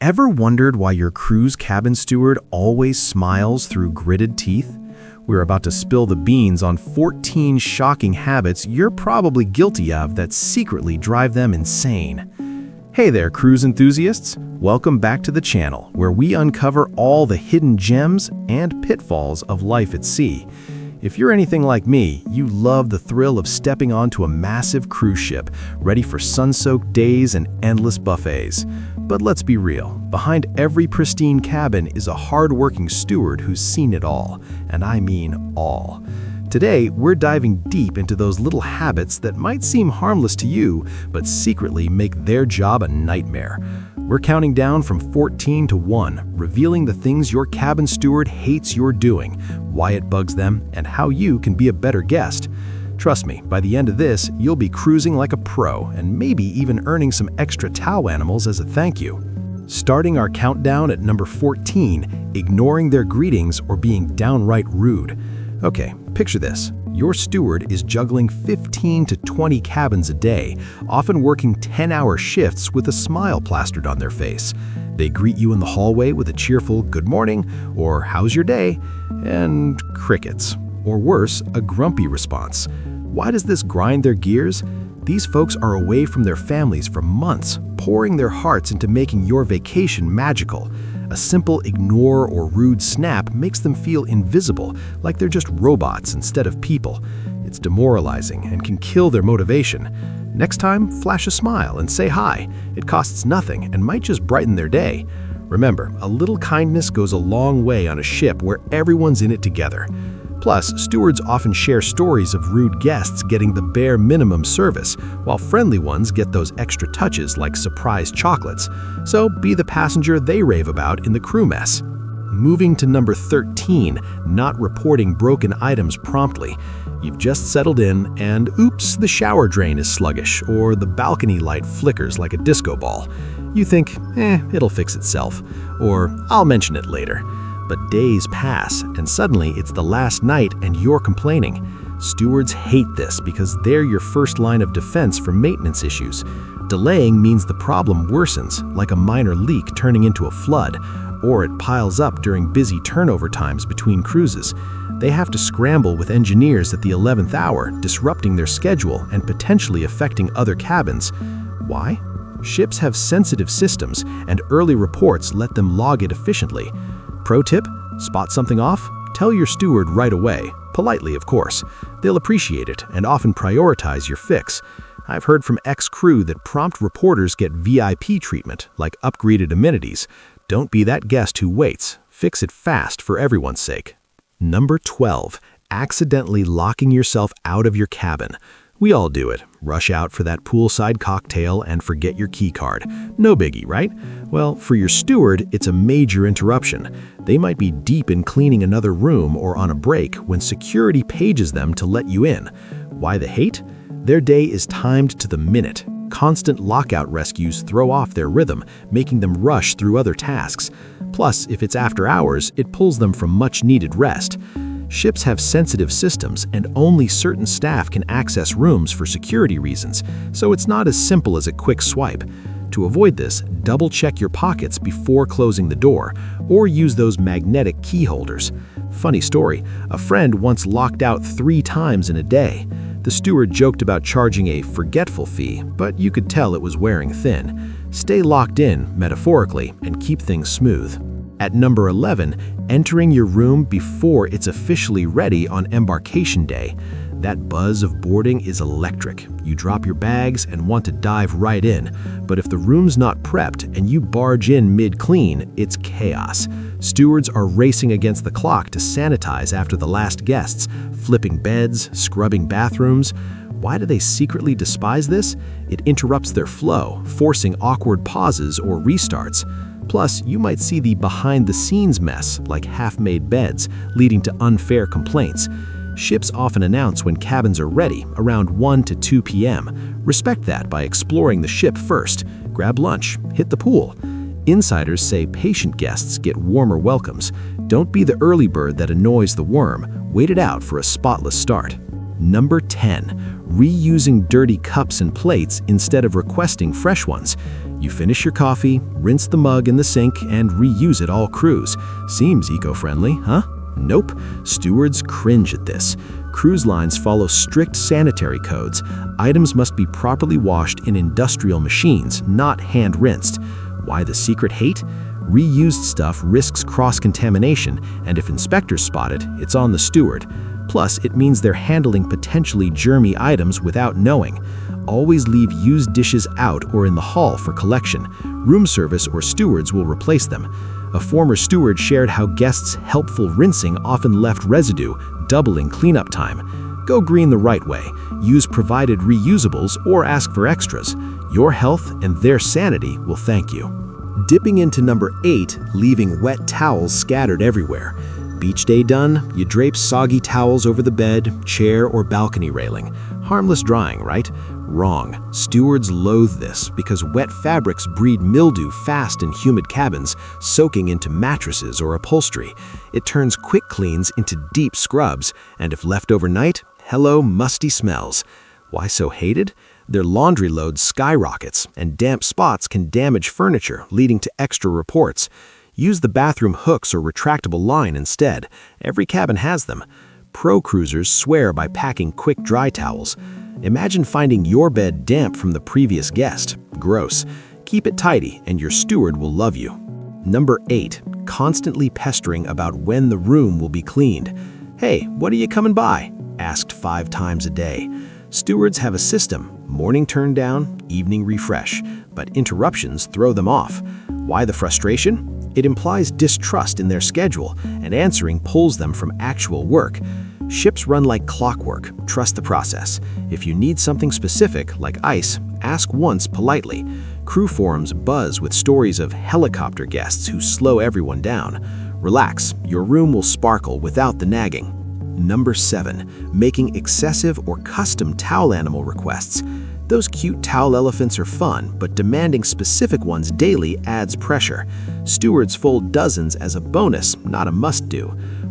Ever wondered why your cruise cabin steward always smiles through gritted teeth? We're about to spill the beans on 14 shocking habits you're probably guilty of that secretly drive them insane. Hey there, cruise enthusiasts! Welcome back to the channel, where we uncover all the hidden gems and pitfalls of life at sea. If you're anything like me, you love the thrill of stepping onto a massive cruise ship, ready for sun-soaked days and endless buffets. But let's be real, behind every pristine cabin is a hard-working steward who's seen it all, and I mean all. Today, we're diving deep into those little habits that might seem harmless to you, but secretly make their job a nightmare. We're counting down from 14 to 1, revealing the things your cabin steward hates you're doing, why it bugs them, and how you can be a better guest. Trust me, by the end of this, you'll be cruising like a pro and maybe even earning some extra towel animals as a thank you. Starting our countdown at number 14, ignoring their greetings or being downright rude. Okay, picture this. Your steward is juggling 15 to 20 cabins a day, often working 10-hour shifts with a smile plastered on their face. They greet you in the hallway with a cheerful "good morning" or "how's your day?" and crickets. Or worse, a grumpy response. Why does this grind their gears? These folks are away from their families for months, pouring their hearts into making your vacation magical. A simple ignore or rude snap makes them feel invisible, like they're just robots instead of people. It's demoralizing and can kill their motivation. Next time, flash a smile and say hi. It costs nothing and might just brighten their day. Remember, a little kindness goes a long way on a ship where everyone's in it together. Plus, stewards often share stories of rude guests getting the bare minimum service, while friendly ones get those extra touches like surprise chocolates. So be the passenger they rave about in the crew mess. Moving to number 13, not reporting broken items promptly. You've just settled in and oops, the shower drain is sluggish or the balcony light flickers like a disco ball. You think, it'll fix itself, or I'll mention it later. But days pass, and suddenly it's the last night and you're complaining. Stewards hate this because they're your first line of defense for maintenance issues. Delaying means the problem worsens, like a minor leak turning into a flood, or it piles up during busy turnover times between cruises. They have to scramble with engineers at the 11th hour, disrupting their schedule and potentially affecting other cabins. Why? Ships have sensitive systems, and early reports let them log it efficiently. Pro tip, spot something off? Tell your steward right away, politely of course. They'll appreciate it and often prioritize your fix. I've heard from ex-crew that prompt reporters get VIP treatment, like upgraded amenities. Don't be that guest who waits. Fix it fast for everyone's sake. Number 12, accidentally locking yourself out of your cabin. We all do it. Rush out for that poolside cocktail and forget your key card. No biggie, right? Well, for your steward, it's a major interruption. They might be deep in cleaning another room or on a break when security pages them to let you in. Why the hate? Their day is timed to the minute. Constant lockout rescues throw off their rhythm, making them rush through other tasks. Plus, if it's after hours, it pulls them from much-needed rest. Ships have sensitive systems, and only certain staff can access rooms for security reasons, so it's not as simple as a quick swipe. To avoid this, double-check your pockets before closing the door, or use those magnetic key holders. Funny story, a friend once locked out 3 times in a day. The steward joked about charging a forgetful fee, but you could tell it was wearing thin. Stay locked in, metaphorically, and keep things smooth. At number 11, entering your room before it's officially ready on embarkation day. That buzz of boarding is electric. You drop your bags and want to dive right in, but if the room's not prepped and you barge in mid-clean, it's chaos. Stewards are racing against the clock to sanitize after the last guests, flipping beds, scrubbing bathrooms. Why do they secretly despise this? It interrupts their flow, forcing awkward pauses or restarts. Plus, you might see the behind-the-scenes mess, like half-made beds, leading to unfair complaints. Ships often announce when cabins are ready, around 1 to 2 p.m. Respect that by exploring the ship first. Grab lunch, hit the pool. Insiders say patient guests get warmer welcomes. Don't be the early bird that annoys the worm. Wait it out for a spotless start. Number 10, reusing dirty cups and plates instead of requesting fresh ones. You finish your coffee, rinse the mug in the sink, and reuse it all cruise. Seems eco-friendly, huh? Nope. Stewards cringe at this. Cruise lines follow strict sanitary codes. Items must be properly washed in industrial machines, not hand-rinsed. Why the secret hate? Reused stuff risks cross-contamination, and if inspectors spot it, it's on the steward. Plus, it means they're handling potentially germy items without knowing. Always leave used dishes out or in the hall for collection. Room service or stewards will replace them. A former steward shared how guests' helpful rinsing often left residue, doubling cleanup time. Go green the right way. Use provided reusables or ask for extras. Your health and their sanity will thank you. Dipping into number 8, leaving wet towels scattered everywhere. Beach day done, you drape soggy towels over the bed, chair, or balcony railing. Harmless drying, right? Wrong. Stewards loathe this because wet fabrics breed mildew fast in humid cabins, soaking into mattresses or upholstery. It turns quick cleans into deep scrubs, and if left overnight, hello musty smells. Why so hated? Their laundry load skyrockets, and damp spots can damage furniture, leading to extra reports. Use the bathroom hooks or retractable line instead. Every cabin has them. Pro cruisers swear by packing quick dry towels. Imagine finding your bed damp from the previous guest. Gross. Keep it tidy and your steward will love you. Number 8, constantly pestering about when the room will be cleaned. Hey, what are you coming by? Asked 5 times a day. Stewards have a system. Morning turn down, evening refresh. But interruptions throw them off. Why the frustration? It implies distrust in their schedule, and answering pulls them from actual work. Ships run like clockwork. Trust the process. If you need something specific, like ice, ask once politely. Crew forums buzz with stories of helicopter guests who slow everyone down. Relax, your room will sparkle without the nagging. Number 7, making excessive or custom towel animal requests. Those cute towel elephants are fun, but demanding specific ones daily adds pressure. Stewards fold dozens as a bonus, not a must-do.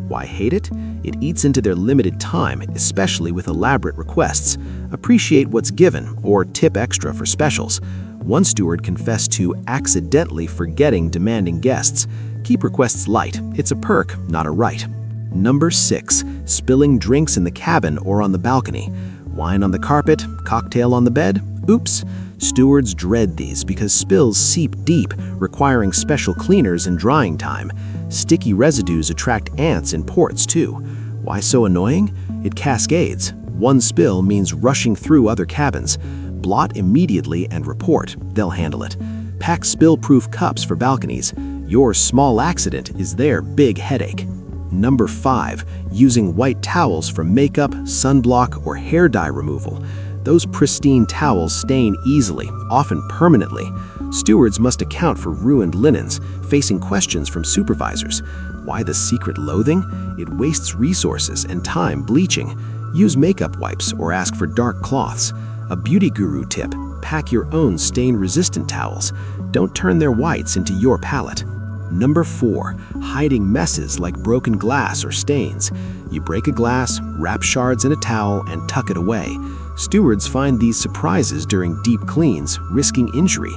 Why hate it? It eats into their limited time, especially with elaborate requests. Appreciate what's given, or tip extra for specials. One steward confessed to accidentally forgetting demanding guests. Keep requests light. It's a perk, not a right. Number 6, spilling drinks in the cabin or on the balcony. Wine on the carpet, cocktail on the bed? Oops. Stewards dread these because spills seep deep, requiring special cleaners and drying time. Sticky residues attract ants in ports too. Why so annoying? It cascades. One spill means rushing through other cabins. Blot immediately and report. They'll handle it. Pack spill-proof cups for balconies. Your small accident is their big headache. Number 5, using white towels for makeup, sunblock, or hair dye removal. Those pristine towels stain easily, often permanently. Stewards must account for ruined linens, facing questions from supervisors. Why the secret loathing? It wastes resources and time bleaching. Use makeup wipes or ask for dark cloths. A beauty guru tip: pack your own stain-resistant towels. Don't turn their whites into your palette. Number 4, hiding messes like broken glass or stains. You break a glass, wrap shards in a towel, and tuck it away. Stewards find these surprises during deep cleans, risking injury.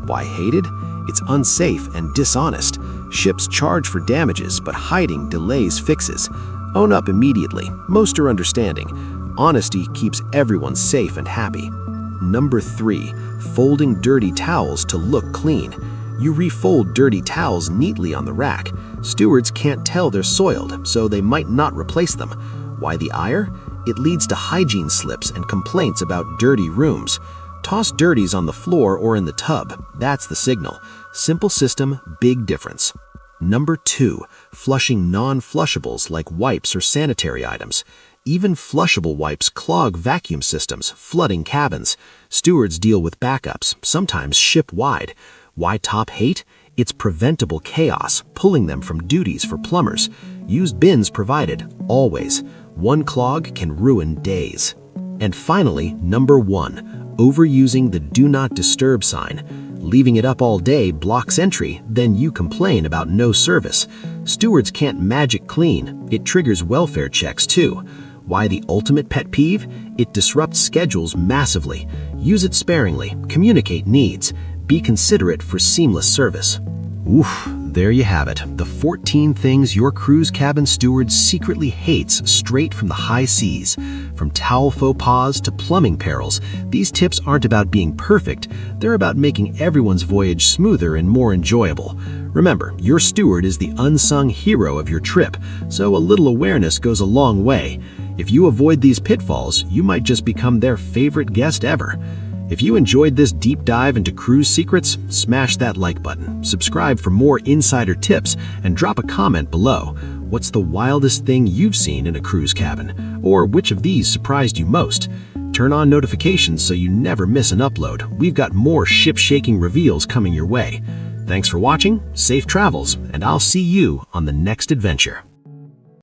Why hated? It's unsafe and dishonest. Ships charge for damages, but hiding delays fixes. Own up immediately. Most are understanding. Honesty keeps everyone safe and happy. Number 3, folding dirty towels to look clean. You refold dirty towels neatly on the rack. Stewards can't tell they're soiled, so they might not replace them. Why the ire? It leads to hygiene slips and complaints about dirty rooms. Toss dirties on the floor or in the tub. That's the signal. Simple system, big difference. Number 2, flushing non-flushables like wipes or sanitary items. Even flushable wipes clog vacuum systems, flooding cabins. Stewards deal with backups, sometimes ship-wide. Why top hate? It's preventable chaos, pulling them from duties for plumbers. Use bins provided, always. One clog can ruin days. And finally, number 1, overusing the Do Not Disturb sign. Leaving it up all day blocks entry, then you complain about no service. Stewards can't magic clean. It triggers welfare checks too. Why the ultimate pet peeve? It disrupts schedules massively. Use it sparingly. Communicate needs. Be considerate for seamless service. Oof, there you have it. The 14 things your cruise cabin steward secretly hates straight from the high seas. From towel faux pas to plumbing perils, these tips aren't about being perfect, they're about making everyone's voyage smoother and more enjoyable. Remember, your steward is the unsung hero of your trip, so a little awareness goes a long way. If you avoid these pitfalls, you might just become their favorite guest ever. If you enjoyed this deep dive into cruise secrets, smash that like button, subscribe for more insider tips, and drop a comment below. What's the wildest thing you've seen in a cruise cabin? Or which of these surprised you most? Turn on notifications so you never miss an upload. We've got more ship-shaking reveals coming your way. Thanks for watching, safe travels, and I'll see you on the next adventure.